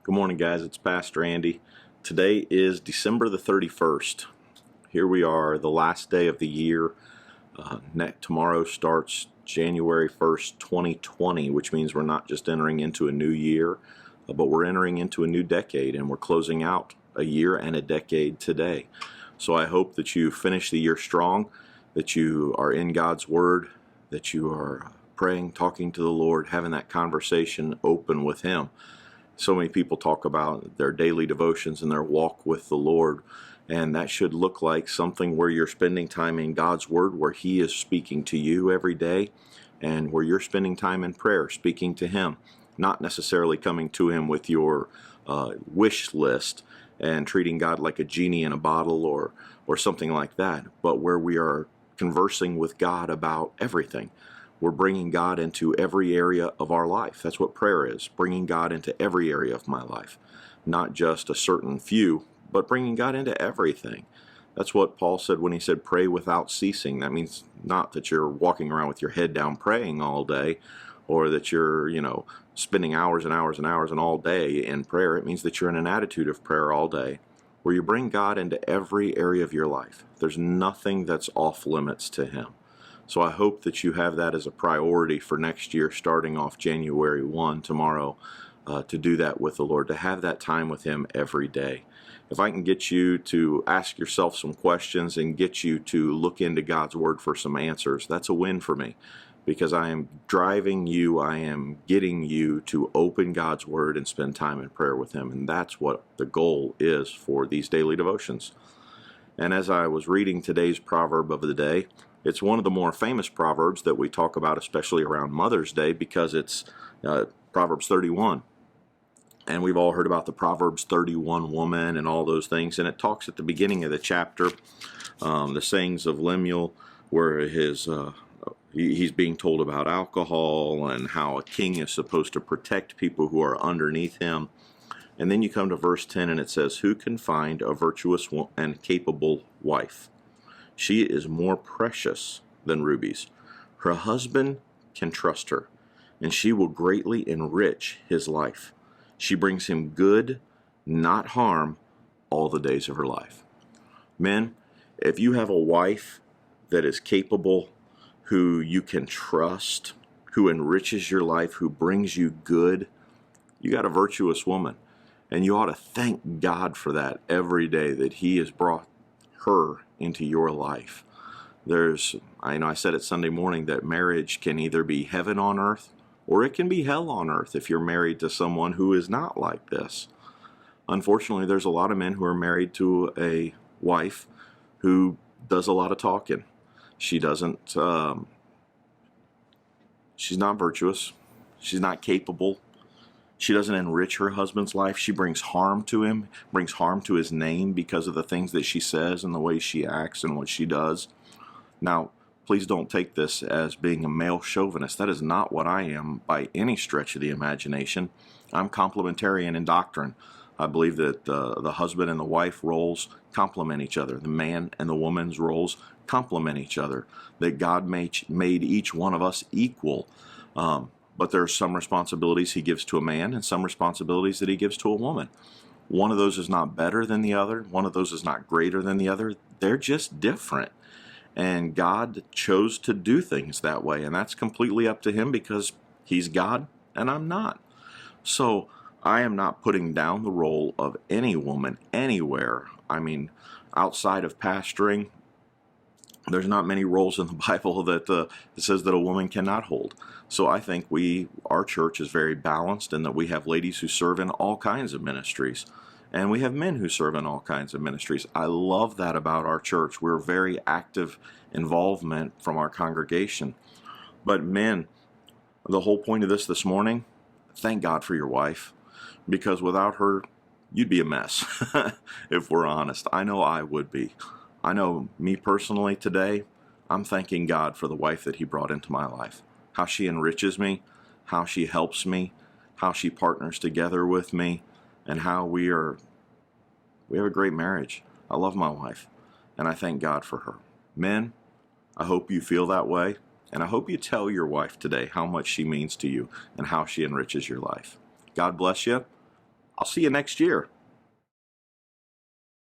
Good morning, guys. It's Pastor Andy. Today is December the 31st. Here we are, the last day of the year. Tomorrow starts January 1st, 2020, which means we're not just entering into a new year, but we're entering into a new decade, and we're closing out a year and a decade today. So I hope that you finish the year strong, that you are in God's Word, that you are praying, talking to the Lord, having that conversation open with Him. So many people talk about their daily devotions and their walk with the Lord, and that should look like something where you're spending time in God's Word, where He is speaking to you every day, and where you're spending time in prayer, speaking to Him, not necessarily coming to Him with your wish list and treating God like a genie in a bottle or something like that, but where we are conversing with God about everything. We're bringing God into every area of our life. That's what prayer is, bringing God into every area of my life, not just a certain few, but bringing God into everything. That's what Paul said when he said pray without ceasing. That means not that you're walking around with your head down praying all day, or that you're, spending hours and hours and hours and all day in prayer. It means that you're in an attitude of prayer all day, where you bring God into every area of your life. There's nothing that's off limits to Him. So I hope that you have that as a priority for next year, starting off January 1 tomorrow, to do that with the Lord, to have that time with Him every day. If I can get you to ask yourself some questions and get you to look into God's Word for some answers, that's a win for me, because I am driving you, I am getting you to open God's Word and spend time in prayer with Him. And that's what the goal is for these daily devotions. And as I was reading today's proverb of the day, it's one of the more famous proverbs that we talk about, especially around Mother's Day, because it's Proverbs 31. And we've all heard about the Proverbs 31 woman and all those things. And it talks at the beginning of the chapter, the sayings of Lemuel, where he's being told about alcohol and how a king is supposed to protect people who are underneath him. And then you come to verse 10 and it says, "Who can find a virtuous and capable wife? She is more precious than rubies. Her husband can trust her, and she will greatly enrich his life. She brings him good, not harm, all the days of her life." Men, if you have a wife that is capable, who you can trust, who enriches your life, who brings you good, you got a virtuous woman. And you ought to thank God for that every day, that He has brought her into your life. I said it Sunday morning, that marriage can either be heaven on earth or it can be hell on earth if you're married to someone who is not like this. Unfortunately, there's a lot of men who are married to a wife who does a lot of talking. She doesn't, she's not virtuous. She's not capable. She doesn't enrich her husband's life. She brings harm to him, brings harm to his name because of the things that she says and the way she acts and what she does. Now, please don't take this as being a male chauvinist. That is not what I am by any stretch of the imagination. I'm complementarian in doctrine. I believe that the husband and the wife roles complement each other. The man and the woman's roles complement each other. That God made each one of us equal. But there are some responsibilities He gives to a man and some responsibilities that He gives to a woman. One of those is not better than the other. One of those is not greater than the other. They're just different. And God chose to do things that way. And that's completely up to Him, because He's God and I'm not. So I am not putting down the role of any woman anywhere. I mean, outside of pastoring, there's not many roles in the Bible that says that a woman cannot hold. So I think our church is very balanced, in that we have ladies who serve in all kinds of ministries, and we have men who serve in all kinds of ministries. I love that about our church. We're very active involvement from our congregation. But men, the whole point of this morning, thank God for your wife, because without her, you'd be a mess, if we're honest. I know I would be. I know me personally today, I'm thanking God for the wife that He brought into my life. How she enriches me, how she helps me, how she partners together with me, and how we have a great marriage. I love my wife, and I thank God for her. Men, I hope you feel that way, and I hope you tell your wife today how much she means to you and how she enriches your life. God bless you. I'll see you next year.